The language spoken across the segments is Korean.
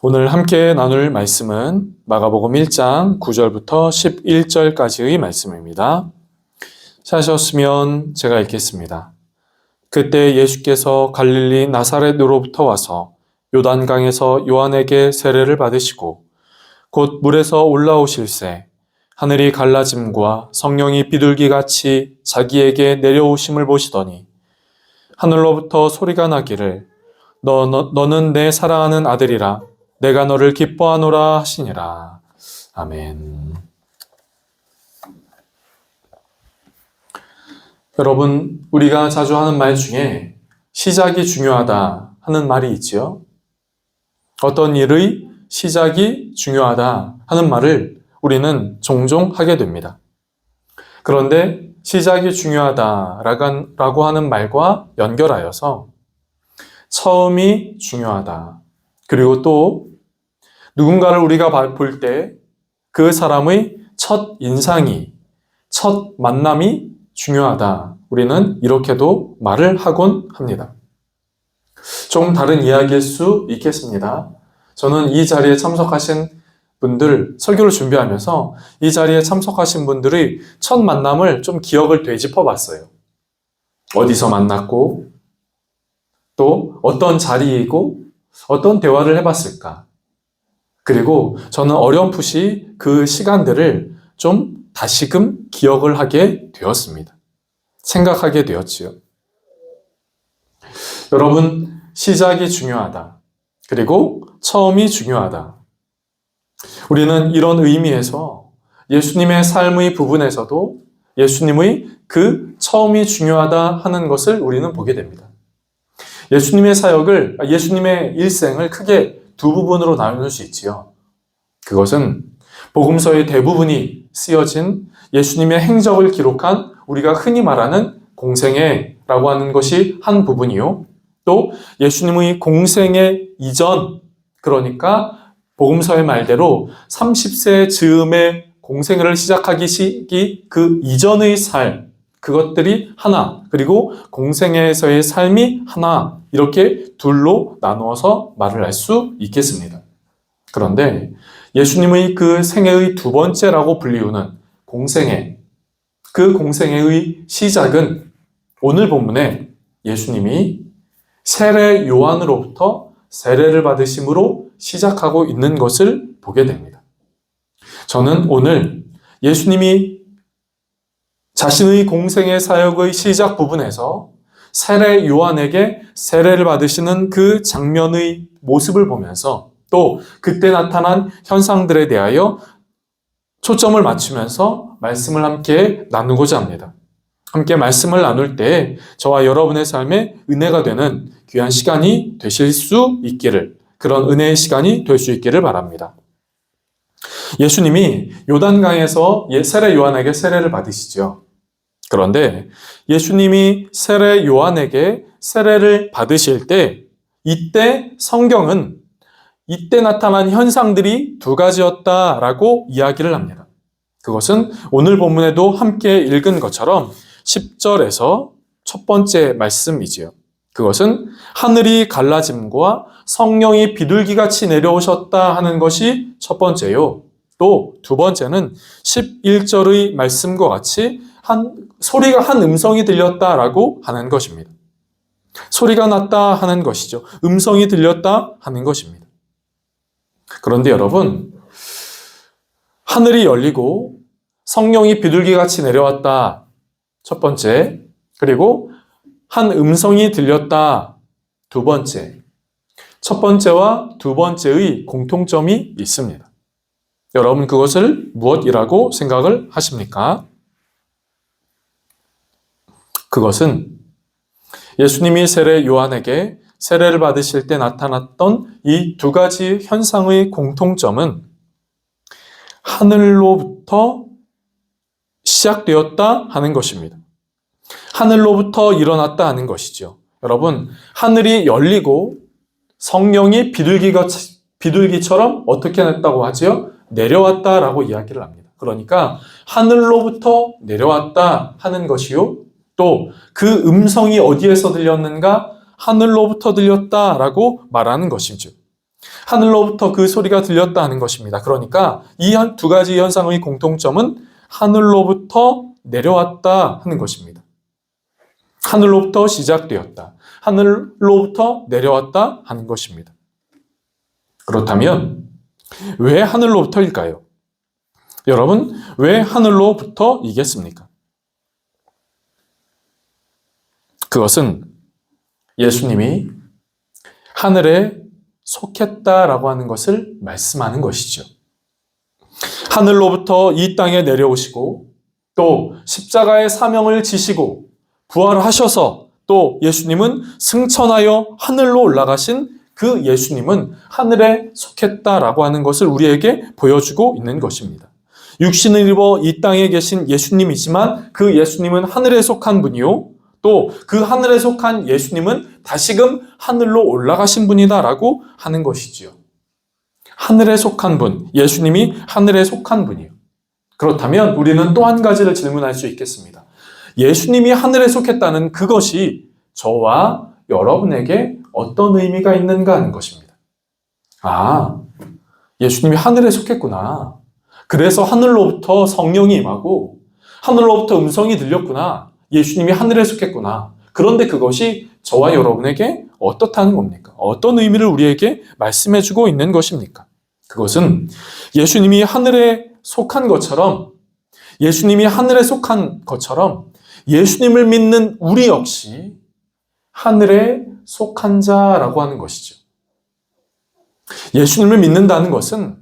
오늘 함께 나눌 말씀은 마가복음 1장 9절부터 11절까지의 말씀입니다. 찾으셨으면 제가 읽겠습니다. 그때 예수께서 갈릴리 나사렛으로부터 와서 요단강에서 요한에게 세례를 받으시고 곧 물에서 올라오실새 하늘이 갈라짐과 성령이 비둘기같이 자기에게 내려오심을 보시더니 하늘로부터 소리가 나기를 너는 내 사랑하는 아들이라 내가 너를 기뻐하노라 하시니라. 아멘. 여러분, 우리가 자주 하는 말 중에 시작이 중요하다 하는 말이 있지요. 어떤 일의 시작이 중요하다 하는 말을 우리는 종종 하게 됩니다. 그런데 시작이 중요하다라고 하는 말과 연결하여서 처음이 중요하다. 그리고 또 누군가를 우리가 볼 때 그 사람의 첫 인상이, 첫 만남이 중요하다. 우리는 이렇게도 말을 하곤 합니다. 조금 다른 이야기일 수 있겠습니다. 저는 이 자리에 참석하신 분들, 설교를 준비하면서 이 자리에 참석하신 분들의 첫 만남을 좀 기억을 되짚어 봤어요. 어디서 만났고, 또 어떤 자리이고, 어떤 대화를 해봤을까? 그리고 저는 어렴풋이 그 시간들을 좀 다시금 기억을 하게 되었습니다. 생각하게 되었지요. 여러분, 시작이 중요하다. 그리고 처음이 중요하다. 우리는 이런 의미에서 예수님의 삶의 부분에서도 예수님의 그 처음이 중요하다 하는 것을 우리는 보게 됩니다. 예수님의 일생을 크게 두 부분으로 나눌 수 있지요. 그것은 복음서의 대부분이 쓰여진 예수님의 행적을 기록한 우리가 흔히 말하는 공생애라고 하는 것이 한 부분이요. 또 예수님의 공생애 이전, 그러니까 복음서의 말대로 30세 즈음에 공생애를 시작하기 시기 그 이전의 삶, 그것들이 하나, 그리고 공생애에서의 삶이 하나, 이렇게 둘로 나누어서 말을 할 수 있겠습니다. 그런데 예수님의 그 생애의 두 번째라고 불리우는 공생애, 그 공생애의 시작은 오늘 본문에 예수님이 세례 요한으로부터 세례를 받으심으로 시작하고 있는 것을 보게 됩니다. 저는 오늘 예수님이 자신의 공생애 사역의 시작 부분에서 세례 요한에게 세례를 받으시는 그 장면의 모습을 보면서 또 그때 나타난 현상들에 대하여 초점을 맞추면서 말씀을 함께 나누고자 합니다. 함께 말씀을 나눌 때 저와 여러분의 삶에 은혜가 되는 귀한 시간이 되실 수 있기를, 그런 은혜의 시간이 될 수 있기를 바랍니다. 예수님이 요단강에서 세례 요한에게 세례를 받으시죠. 그런데 예수님이 세례 요한에게 세례를 받으실 때 이때 성경은 이때 나타난 현상들이 두 가지였다라고 이야기를 합니다. 그것은 오늘 본문에도 함께 읽은 것처럼 10절에서 첫 번째 말씀이지요. 그것은 하늘이 갈라짐과 성령이 비둘기같이 내려오셨다 하는 것이 첫 번째요. 또 두 번째는 11절의 말씀과 같이 소리가 한 음성이 들렸다라고 하는 것입니다. 소리가 났다 하는 것이죠. 음성이 들렸다 하는 것입니다. 그런데 여러분, 하늘이 열리고 성령이 비둘기같이 내려왔다. 첫 번째. 그리고 한 음성이 들렸다. 두 번째. 첫 번째와 두 번째의 공통점이 있습니다. 여러분, 그것을 무엇이라고 생각을 하십니까? 그것은 예수님이 세례 요한에게 세례를 받으실 때 나타났던 이 두 가지 현상의 공통점은 하늘로부터 시작되었다 하는 것입니다. 하늘로부터 일어났다 하는 것이죠. 여러분, 하늘이 열리고 성령이 비둘기처럼 어떻게 했다고 하지요? 내려왔다라고 이야기를 합니다. 그러니까 하늘로부터 내려왔다 하는 것이요. 또 그 음성이 어디에서 들렸는가? 하늘로부터 들렸다라고 말하는 것이죠. 하늘로부터 그 소리가 들렸다 하는 것입니다. 그러니까 이 두 가지 현상의 공통점은 하늘로부터 내려왔다 하는 것입니다. 하늘로부터 시작되었다. 하늘로부터 내려왔다 하는 것입니다. 그렇다면 왜 하늘로부터일까요? 여러분, 왜 하늘로부터이겠습니까? 그것은 예수님이 하늘에 속했다라고 하는 것을 말씀하는 것이죠. 하늘로부터 이 땅에 내려오시고 또 십자가의 사명을 지시고 부활하셔서 또 예수님은 승천하여 하늘로 올라가신 그 예수님은 하늘에 속했다라고 하는 것을 우리에게 보여주고 있는 것입니다. 육신을 입어 이 땅에 계신 예수님이지만 그 예수님은 하늘에 속한 분이요. 또 그 하늘에 속한 예수님은 다시금 하늘로 올라가신 분이다라고 하는 것이지요. 하늘에 속한 분, 예수님이 하늘에 속한 분이요. 그렇다면 우리는 또 한 가지를 질문할 수 있겠습니다. 예수님이 하늘에 속했다는 그것이 저와 여러분에게 어떤 의미가 있는가 하는 것입니다. 아, 예수님이 하늘에 속했구나. 그래서 하늘로부터 성령이 임하고 하늘로부터 음성이 들렸구나. 예수님이 하늘에 속했구나. 그런데 그것이 저와 여러분에게 어떻다는 겁니까? 어떤 의미를 우리에게 말씀해주고 있는 것입니까? 그것은 예수님이 하늘에 속한 것처럼 예수님이 하늘에 속한 것처럼 예수님을 믿는 우리 역시 하늘에 속한 자라고 하는 것이죠. 예수님을 믿는다는 것은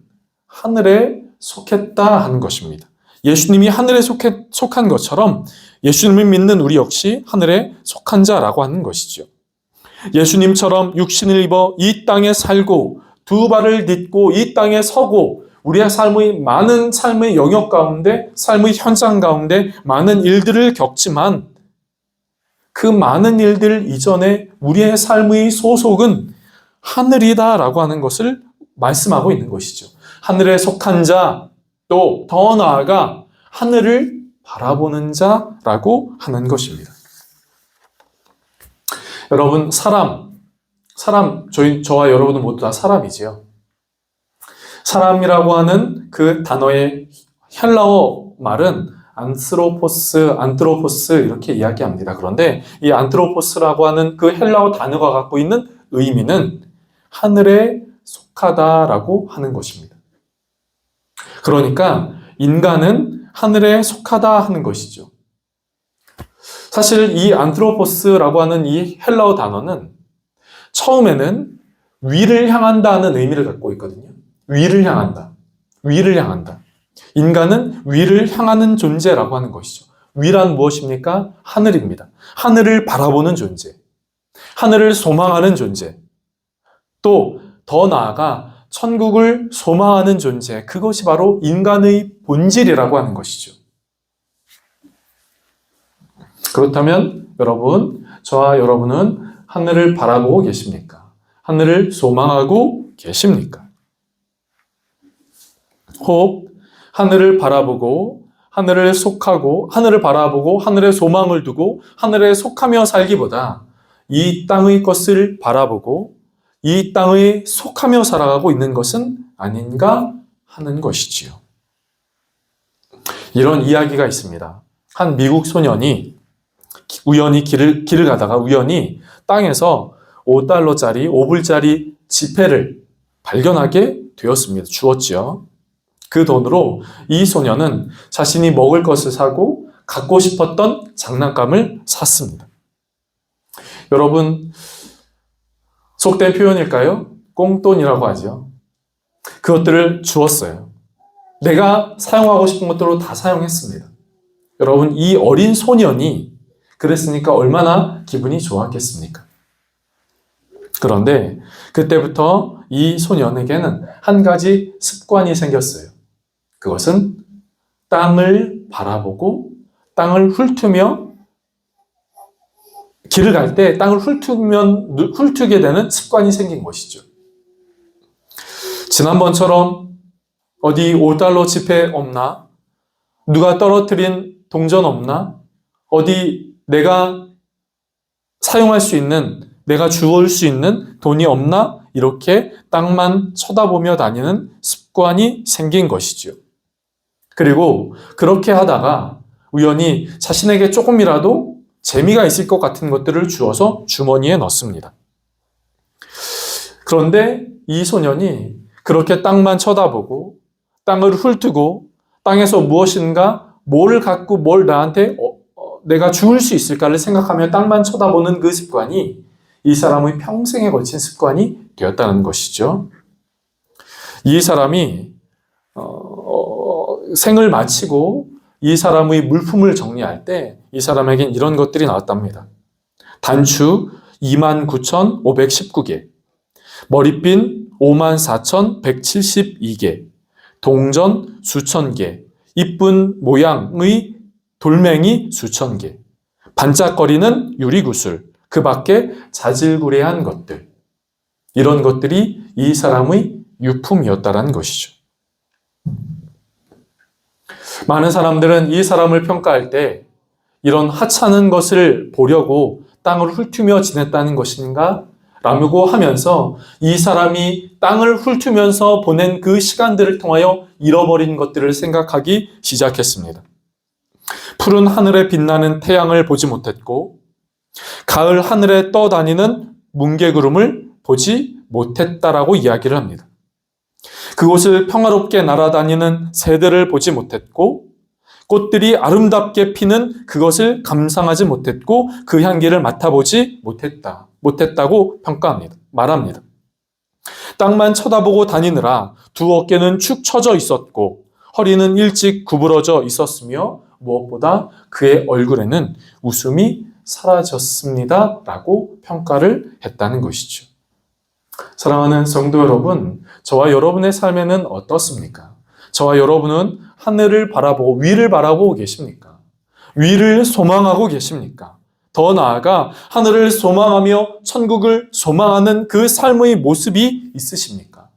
하늘에 속했다 하는 것입니다. 예수님이 하늘에 속한 것처럼 예수님을 믿는 우리 역시 하늘에 속한 자라고 하는 것이죠. 예수님처럼 육신을 입어 이 땅에 살고 두 발을 딛고 이 땅에 서고 우리의 삶의 많은 삶의 영역 가운데 삶의 현장 가운데 많은 일들을 겪지만 그 많은 일들 이전에 우리의 삶의 소속은 하늘이다라고 하는 것을 말씀하고 있는 것이죠. 하늘에 속한 자, 또 더 나아가 하늘을 바라보는 자라고 하는 것입니다. 여러분, 저와 여러분은 모두 다 사람이지요. 사람이라고 하는 그 단어의 헬라어 말은 안트로포스 이렇게 이야기합니다. 그런데 이 안트로포스라고 하는 그 헬라어 단어가 갖고 있는 의미는 하늘에 속하다라고 하는 것입니다. 그러니까 인간은 하늘에 속하다 하는 것이죠. 사실 이 안트로포스라고 하는 이 헬라어 단어는 처음에는 위를 향한다는 의미를 갖고 있거든요. 위를 향한다. 인간은 위를 향하는 존재라고 하는 것이죠. 위란 무엇입니까? 하늘입니다. 하늘을 바라보는 존재. 하늘을 소망하는 존재. 또 더 나아가 천국을 소망하는 존재. 그것이 바로 인간의 본질이라고 하는 것이죠. 그렇다면 여러분, 저와 여러분은 하늘을 바라보고 계십니까? 하늘을 소망하고 계십니까? 혹 하늘을 바라보고 하늘을 속하고 하늘을 바라보고 하늘에 소망을 두고 하늘에 속하며 살기보다 이 땅의 것을 바라보고 이 땅에 속하며 살아가고 있는 것은 아닌가 하는 것이지요. 이런 이야기가 있습니다. 한 미국 소년이 우연히 길을 가다가 우연히 땅에서 5달러짜리, 5불짜리 지폐를 발견하게 되었습니다. 주었지요. 그 돈으로 이 소년은 자신이 먹을 것을 사고 갖고 싶었던 장난감을 샀습니다. 여러분, 속된 표현일까요? 꽁돈이라고 하죠. 그것들을 주었어요. 내가 사용하고 싶은 것들로 다 사용했습니다. 여러분, 이 어린 소년이 그랬으니까 얼마나 기분이 좋았겠습니까? 그런데 그때부터 이 소년에게는 한 가지 습관이 생겼어요. 그것은 땅을 바라보고 땅을 훑으며 길을 갈 때 땅을 훑게 되는 습관이 생긴 것이죠. 지난번처럼 어디 5달러 지폐 없나? 누가 떨어뜨린 동전 없나? 어디 내가 사용할 수 있는, 내가 주울 수 있는 돈이 없나? 이렇게 땅만 쳐다보며 다니는 습관이 생긴 것이지요. 그리고 그렇게 하다가 우연히 자신에게 조금이라도 재미가 있을 것 같은 것들을 주어서 주머니에 넣습니다. 그런데 이 소년이 그렇게 땅만 쳐다보고 땅을 훑고 땅에서 무엇인가 뭘 갖고 뭘 나한테 내가 주울 수 있을까를 생각하며 땅만 쳐다보는 그 습관이 이 사람의 평생에 걸친 습관이 되었다는 것이죠. 이 사람이 생을 마치고 이 사람의 물품을 정리할 때 이 사람에겐 이런 것들이 나왔답니다. 단추 29,519개, 머리핀 54,172개, 동전 수천 개, 이쁜 모양의 돌멩이 수천 개, 반짝거리는 유리구슬, 그 밖에 자질구레한 것들, 이런 것들이 이 사람의 유품이었다는 것이죠. 많은 사람들은 이 사람을 평가할 때 이런 하찮은 것을 보려고 땅을 훑으며 지냈다는 것인가? 라고 하면서 이 사람이 땅을 훑으면서 보낸 그 시간들을 통하여 잃어버린 것들을 생각하기 시작했습니다. 푸른 하늘에 빛나는 태양을 보지 못했고 가을 하늘에 떠다니는 뭉게구름을 보지 못했다라고 이야기를 합니다. 그곳을 평화롭게 날아다니는 새들을 보지 못했고 꽃들이 아름답게 피는 그것을 감상하지 못했고 그 향기를 맡아보지 못했다고 말합니다. 땅만 쳐다보고 다니느라 두 어깨는 축 처져 있었고 허리는 일찍 구부러져 있었으며 무엇보다 그의 얼굴에는 웃음이 사라졌습니다. 라고 평가를 했다는 것이죠. 사랑하는 성도 여러분, 저와 여러분의 삶에는 어떻습니까? 저와 여러분은 하늘을 바라보고 위를 바라보고 계십니까? 위를 소망하고 계십니까? 더 나아가 하늘을 소망하며 천국을 소망하는 그 삶의 모습이 있으십니까?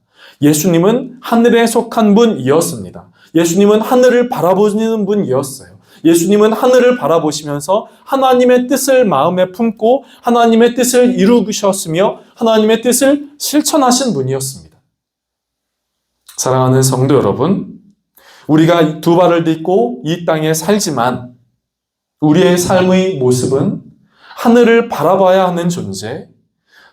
예수님은 하늘에 속한 분이었습니다. 예수님은 하늘을 바라보시는 분이었어요. 예수님은 하늘을 바라보시면서 하나님의 뜻을 마음에 품고 하나님의 뜻을 이루셨으며 하나님의 뜻을 실천하신 분이었습니다. 사랑하는 성도 여러분, 우리가 두 발을 딛고 이 땅에 살지만 우리의 삶의 모습은 하늘을 바라봐야 하는 존재,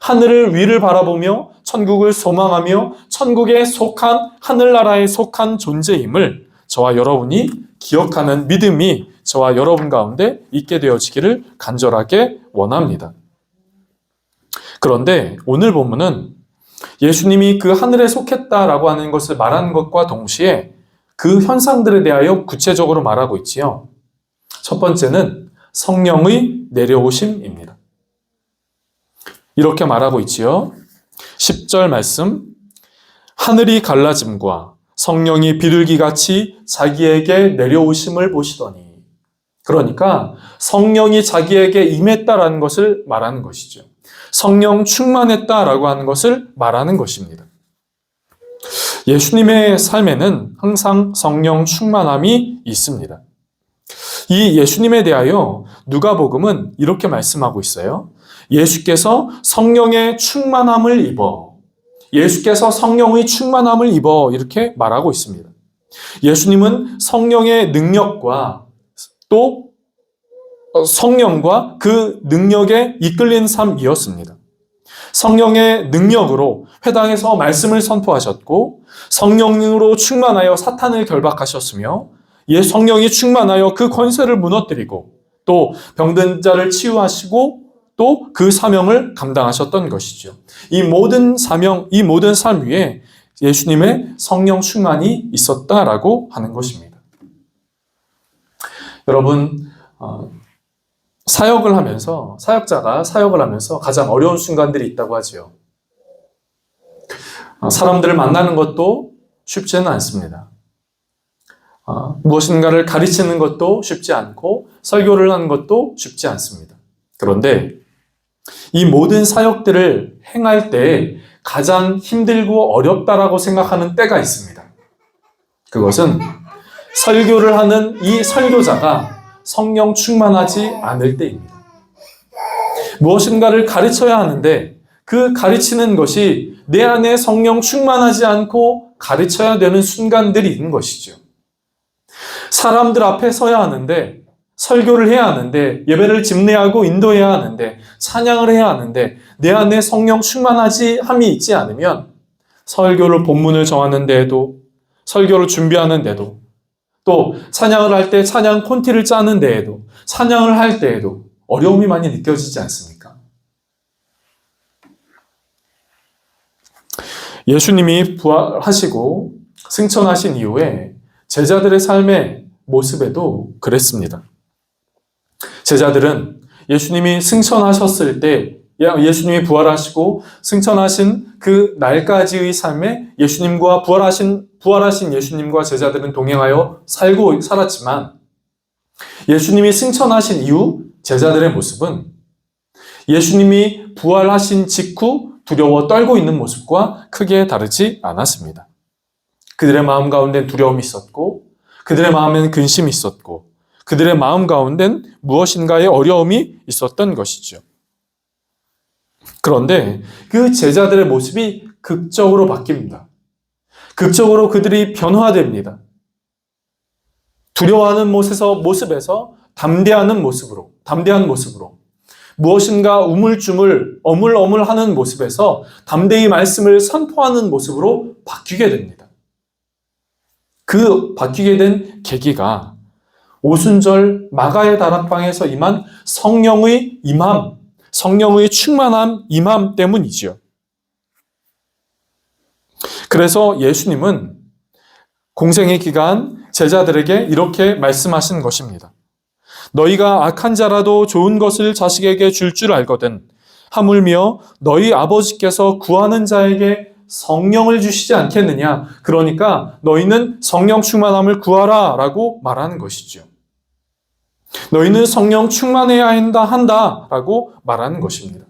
하늘을 위를 바라보며 천국을 소망하며 천국에 속한 하늘나라에 속한 존재임을 저와 여러분이 기억하는 믿음이 저와 여러분 가운데 있게 되어지기를 간절하게 원합니다. 그런데 오늘 본문은 예수님이 그 하늘에 속했다라고 하는 것을 말하는 것과 동시에 그 현상들에 대하여 구체적으로 말하고 있지요. 첫 번째는 성령의 내려오심입니다. 이렇게 말하고 있지요. 10절 말씀, 하늘이 갈라짐과 성령이 비둘기같이 자기에게 내려오심을 보시더니, 그러니까 성령이 자기에게 임했다라는 것을 말하는 것이죠. 성령 충만했다라고 하는 것을 말하는 것입니다. 예수님의 삶에는 항상 성령 충만함이 있습니다. 이 예수님에 대하여 누가복음은 이렇게 말씀하고 있어요. 예수께서 성령의 충만함을 입어, 예수께서 성령의 충만함을 입어 이렇게 말하고 있습니다. 예수님은 성령의 능력과 또 성령과 그 능력에 이끌린 삶이었습니다. 성령의 능력으로 회당에서 말씀을 선포하셨고 성령으로 충만하여 사탄을 결박하셨으며 성령이 충만하여 그 권세를 무너뜨리고 또 병든 자를 치유하시고 또 그 사명을 감당하셨던 것이죠. 이 모든 사명, 이 모든 삶 위에 예수님의 성령 충만이 있었다라고 하는 것입니다. 여러분, 사역자가 사역을 하면서 가장 어려운 순간들이 있다고 하지요. 사람들을 만나는 것도 쉽지는 않습니다. 무엇인가를 가르치는 것도 쉽지 않고 설교를 하는 것도 쉽지 않습니다. 그런데 이 모든 사역들을 행할 때 가장 힘들고 어렵다라고 생각하는 때가 있습니다. 그것은 설교를 하는 이 설교자가 성령 충만하지 않을 때입니다. 무엇인가를 가르쳐야 하는데 그 가르치는 것이 내 안에 성령 충만하지 않고 가르쳐야 되는 순간들이 있는 것이죠. 사람들 앞에 서야 하는데, 설교를 해야 하는데, 예배를 집례하고 인도해야 하는데, 찬양을 해야 하는데, 내 안에 성령 충만하지 함이 있지 않으면 설교를 본문을 정하는 데에도, 설교를 준비하는 데도, 또 찬양을 할 때 찬양 콘티를 짜는 데에도, 찬양을 할 때에도 어려움이 많이 느껴지지 않습니까? 예수님이 부활하시고 승천하신 이후에 제자들의 삶의 모습에도 그랬습니다. 제자들은 예수님이 승천하셨을 때, 예수님이 부활하시고 승천하신 그 날까지의 삶에 예수님과 부활하신 예수님과 제자들은 동행하여 살았지만, 예수님이 승천하신 이후 제자들의 모습은 예수님이 부활하신 직후 두려워 떨고 있는 모습과 크게 다르지 않았습니다. 그들의 마음 가운데는 두려움이 있었고, 그들의 마음에는 근심이 있었고, 그들의 마음 가운데는 무엇인가의 어려움이 있었던 것이죠. 그런데 그 제자들의 모습이 극적으로 바뀝니다. 극적으로 그들이 변화됩니다. 두려워하는 모습에서 담대한 모습으로, 무엇인가 우물쭈물, 어물어물하는 모습에서 담대히 말씀을 선포하는 모습으로 바뀌게 됩니다. 그 바뀌게 된 계기가 오순절 마가의 다락방에서 임한 성령의 충만한 임함 때문이지요. 그래서 예수님은 공생의 기간 제자들에게 이렇게 말씀하신 것입니다. 너희가 악한 자라도 좋은 것을 자식에게 줄 알거든 하물며 너희 아버지께서 구하는 자에게 성령을 주시지 않겠느냐. 그러니까 너희는 성령 충만함을 구하라 라고 말하는 것이죠. 너희는 성령 충만해야 한다 라고 말하는 것입니다.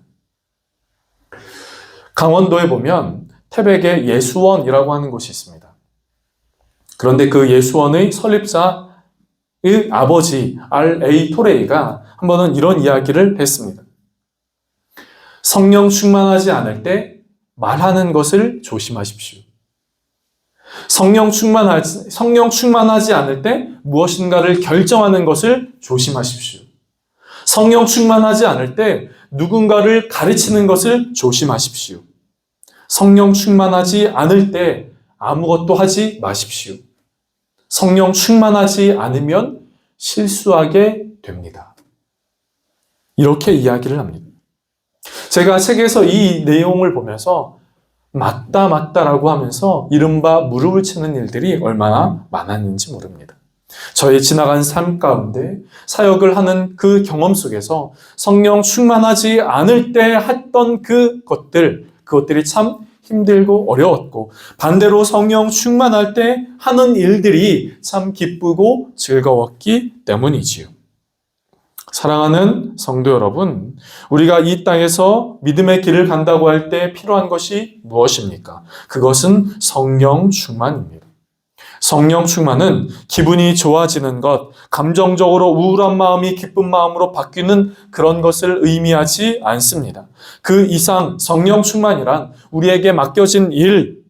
강원도에 보면 태백에 예수원이라고 하는 곳이 있습니다. 그런데 그 예수원의 설립자의 아버지 R.A. 토레이가 한 번은 이런 이야기를 했습니다. 성령 충만하지 않을 때 말하는 것을 조심하십시오. 성령 충만하지 않을 때 무엇인가를 결정하는 것을 조심하십시오. 성령 충만하지 않을 때 누군가를 가르치는 것을 조심하십시오. 성령 충만하지 않을 때 아무것도 하지 마십시오. 성령 충만하지 않으면 실수하게 됩니다. 이렇게 이야기를 합니다. 제가 책에서 이 내용을 보면서 맞다라고 하면서 이른바 무릎을 치는 일들이 얼마나 많았는지 모릅니다. 저의 지나간 삶 가운데 사역을 하는 그 경험 속에서 성령 충만하지 않을 때 했던 그것들이 참 힘들고 어려웠고, 반대로 성령 충만할 때 하는 일들이 참 기쁘고 즐거웠기 때문이지요. 사랑하는 성도 여러분, 우리가 이 땅에서 믿음의 길을 간다고 할 때 필요한 것이 무엇입니까? 그것은 성령 충만입니다. 성령 충만은 기분이 좋아지는 것, 감정적으로 우울한 마음이 기쁜 마음으로 바뀌는 그런 것을 의미하지 않습니다. 그 이상 성령 충만이란 우리에게 맡겨진 일,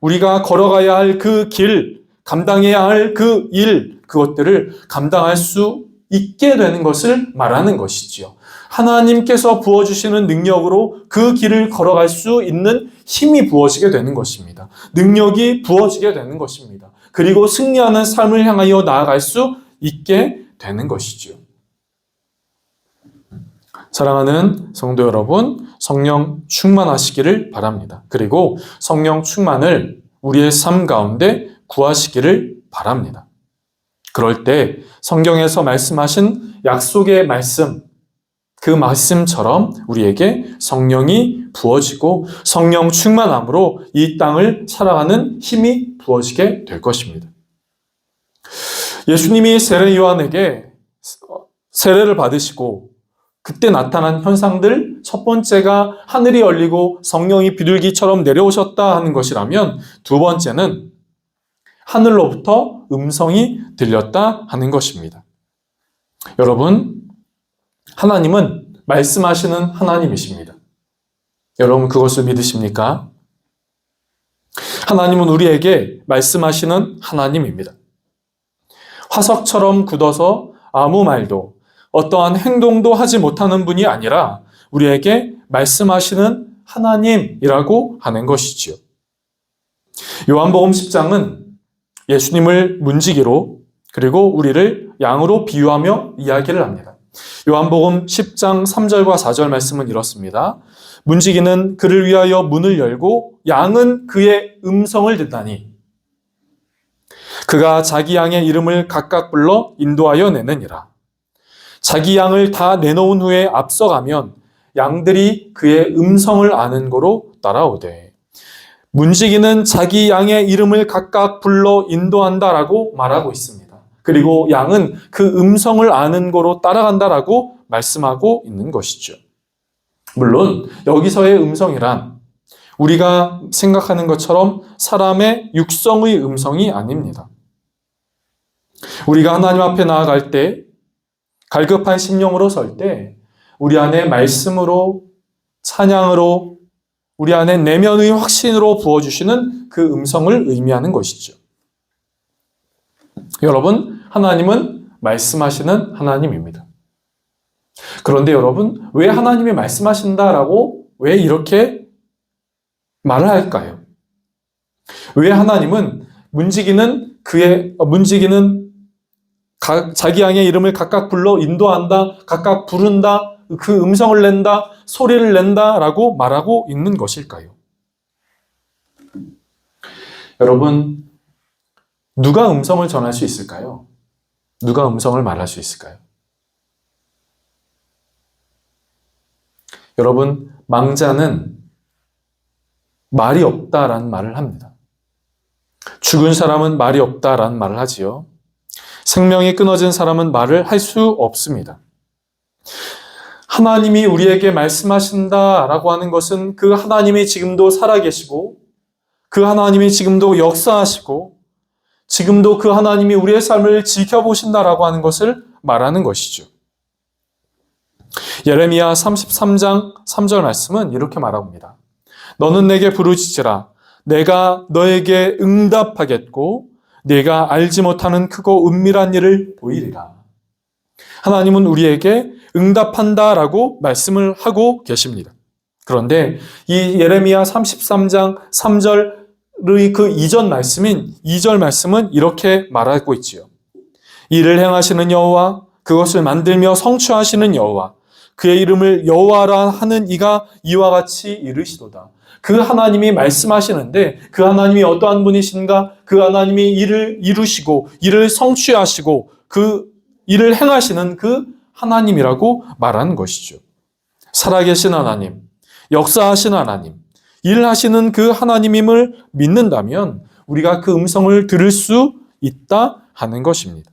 우리가 걸어가야 할 그 길, 감당해야 할 그 일, 그것들을 감당할 수 있게 되는 것을 말하는 것이지요. 하나님께서 부어주시는 능력으로 그 길을 걸어갈 수 있는 힘이 부어지게 되는 것입니다. 능력이 부어지게 되는 것입니다. 그리고 승리하는 삶을 향하여 나아갈 수 있게 되는 것이죠. 사랑하는 성도 여러분, 성령 충만하시기를 바랍니다. 그리고 성령 충만을 우리의 삶 가운데 구하시기를 바랍니다. 그럴 때 성경에서 말씀하신 약속의 말씀, 그 말씀처럼 우리에게 성령이 부어지고 성령 충만함으로 이 땅을 살아가는 힘이 부어지게 될 것입니다. 예수님이 세례 요한에게 세례를 받으시고 그때 나타난 현상들, 첫 번째가 하늘이 열리고 성령이 비둘기처럼 내려오셨다 하는 것이라면, 두 번째는 하늘로부터 음성이 들렸다 하는 것입니다. 여러분, 하나님은 말씀하시는 하나님이십니다. 여러분 그것을 믿으십니까? 하나님은 우리에게 말씀하시는 하나님입니다. 화석처럼 굳어서 아무 말도 어떠한 행동도 하지 못하는 분이 아니라 우리에게 말씀하시는 하나님이라고 하는 것이지요. 요한복음 10장은 예수님을 문지기로 그리고 우리를 양으로 비유하며 이야기를 합니다. 요한복음 10장 3절과 4절 말씀은 이렇습니다. 문지기는 그를 위하여 문을 열고 양은 그의 음성을 듣다니 그가 자기 양의 이름을 각각 불러 인도하여 내느니라. 자기 양을 다 내놓은 후에 앞서가면 양들이 그의 음성을 아는 고로 따라오되 문지기는 자기 양의 이름을 각각 불러 인도한다라고 말하고 있습니다. 그리고 양은 그 음성을 아는 고로 따라간다라고 말씀하고 있는 것이죠. 물론 여기서의 음성이란 우리가 생각하는 것처럼 사람의 육성의 음성이 아닙니다. 우리가 하나님 앞에 나아갈 때 갈급한 심령으로 설 때 우리 안에 말씀으로 찬양으로 우리 안에 내면의 확신으로 부어주시는 그 음성을 의미하는 것이죠. 여러분, 하나님은 말씀하시는 하나님입니다. 그런데 여러분, 왜 하나님이 말씀하신다라고 왜 이렇게 말을 할까요? 왜 하나님은 문지기는 자기 양의 이름을 각각 불러 인도한다, 각각 부른다, 그 음성을 낸다, 소리를 낸다라고 말하고 있는 것일까요? 여러분, 누가 음성을 전할 수 있을까요? 누가 음성을 말할 수 있을까요? 여러분, 망자는 말이 없다라는 말을 합니다. 죽은 사람은 말이 없다라는 말을 하지요. 생명이 끊어진 사람은 말을 할 수 없습니다. 하나님이 우리에게 말씀하신다라고 하는 것은 그 하나님이 지금도 살아계시고 그 하나님이 지금도 역사하시고 지금도 그 하나님이 우리의 삶을 지켜보신다라고 하는 것을 말하는 것이죠. 예레미야 33장 3절 말씀은 이렇게 말합니다. 너는 내게 부르짖으라. 내가 너에게 응답하겠고 네가 알지 못하는 크고 은밀한 일을 보이리라. 하나님은 우리에게 응답한다라고 말씀을 하고 계십니다. 그런데 이 예레미야 33장 3절의 그 이전 말씀인 2절 말씀은 이렇게 말하고 있지요. 이를 행하시는 여호와 그것을 만들며 성취하시는 여호와 그의 이름을 여호와라 하는 이가 이와 같이 이르시도다. 그 하나님이 말씀하시는데 그 하나님이 어떠한 분이신가? 그 하나님이 일을 이루시고 일을 성취하시고 그 일을 행하시는 그 하나님이라고 말하는 것이죠. 살아계신 하나님, 역사하신 하나님, 일하시는 그 하나님임을 믿는다면 우리가 그 음성을 들을 수 있다 하는 것입니다.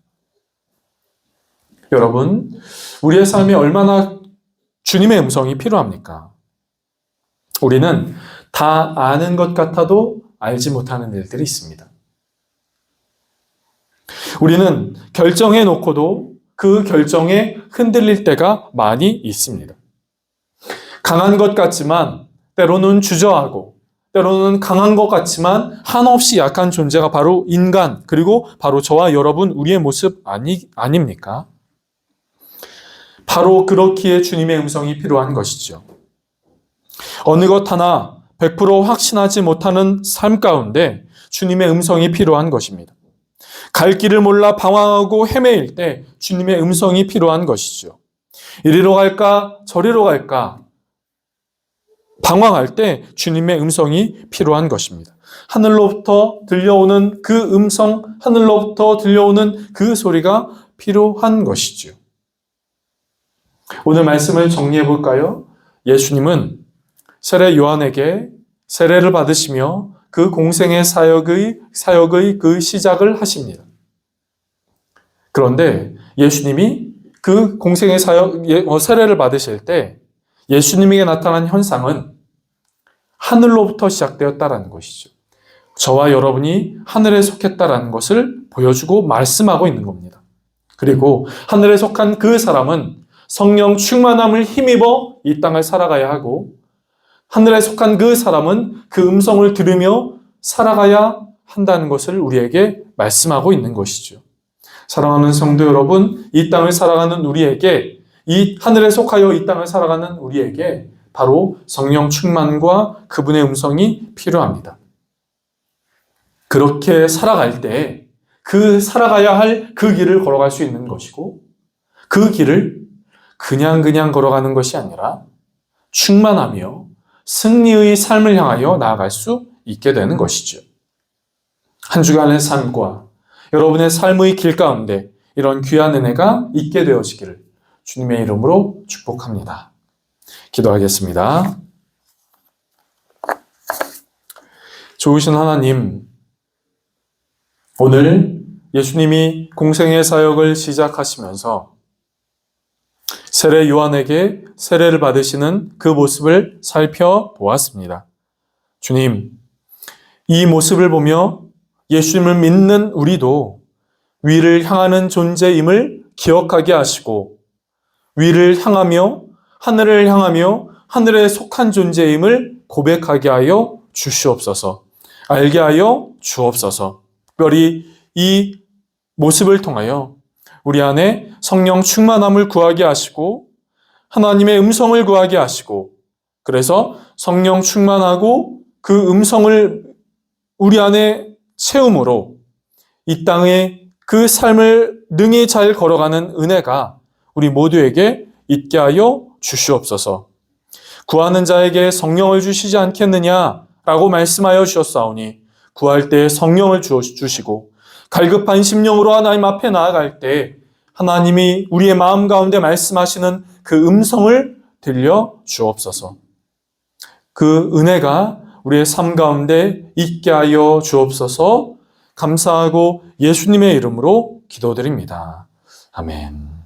여러분, 우리의 삶에 얼마나 주님의 음성이 필요합니까? 우리는 다 아는 것 같아도 알지 못하는 일들이 있습니다. 우리는 결정해 놓고도 그 결정에 흔들릴 때가 많이 있습니다. 강한 것 같지만 때로는 주저하고 때로는 강한 것 같지만 한없이 약한 존재가 바로 인간 그리고 바로 저와 여러분 우리의 모습 아닙니까? 바로 그렇기에 주님의 음성이 필요한 것이죠. 어느 것 하나 100% 확신하지 못하는 삶 가운데 주님의 음성이 필요한 것입니다. 갈 길을 몰라 방황하고 헤매일 때 주님의 음성이 필요한 것이죠. 이리로 갈까 저리로 갈까 방황할 때 주님의 음성이 필요한 것입니다. 하늘로부터 들려오는 그 음성, 하늘로부터 들려오는 그 소리가 필요한 것이죠. 오늘 말씀을 정리해 볼까요? 예수님은 세례 요한에게 세례를 받으시며 그 공생의 사역의 그 시작을 하십니다. 그런데 예수님이 그 공생의 세례를 받으실 때 예수님에게 나타난 현상은 하늘로부터 시작되었다라는 것이죠. 저와 여러분이 하늘에 속했다라는 것을 보여주고 말씀하고 있는 겁니다. 그리고 하늘에 속한 그 사람은 성령 충만함을 힘입어 이 땅을 살아가야 하고 하늘에 속한 그 사람은 그 음성을 들으며 살아가야 한다는 것을 우리에게 말씀하고 있는 것이죠. 사랑하는 성도 여러분, 이 땅을 살아가는 우리에게, 이 하늘에 속하여 이 땅을 살아가는 우리에게 바로 성령 충만과 그분의 음성이 필요합니다. 그렇게 살아갈 때 그 살아가야 할 그 길을 걸어갈 수 있는 것이고, 그 길을 그냥 걸어가는 것이 아니라 충만하며 승리의 삶을 향하여 나아갈 수 있게 되는 것이죠. 한 주간의 삶과 여러분의 삶의 길 가운데 이런 귀한 은혜가 있게 되어지기를 주님의 이름으로 축복합니다. 기도하겠습니다. 좋으신 하나님, 오늘 예수님이 공생의 사역을 시작하시면서 세례 요한에게 세례를 받으시는 그 모습을 살펴보았습니다. 주님, 이 모습을 보며 예수님을 믿는 우리도 위를 향하는 존재임을 기억하게 하시고, 위를 향하며 하늘을 향하며 하늘에 속한 존재임을 고백하게 하여 주시옵소서. 알게 하여 주옵소서. 특별히 이 모습을 통하여 우리 안에 성령 충만함을 구하게 하시고 하나님의 음성을 구하게 하시고, 그래서 성령 충만하고 그 음성을 우리 안에 채움으로 이 땅에 그 삶을 능히 잘 걸어가는 은혜가 우리 모두에게 있게 하여 주시옵소서. 구하는 자에게 성령을 주시지 않겠느냐라고 말씀하여 주셨사오니, 구할 때 성령을 주시고 갈급한 심령으로 하나님 앞에 나아갈 때 하나님이 우리의 마음 가운데 말씀하시는 그 음성을 들려 주옵소서. 그 은혜가 우리의 삶 가운데 있게 하여 주옵소서. 감사하고 예수님의 이름으로 기도드립니다. 아멘.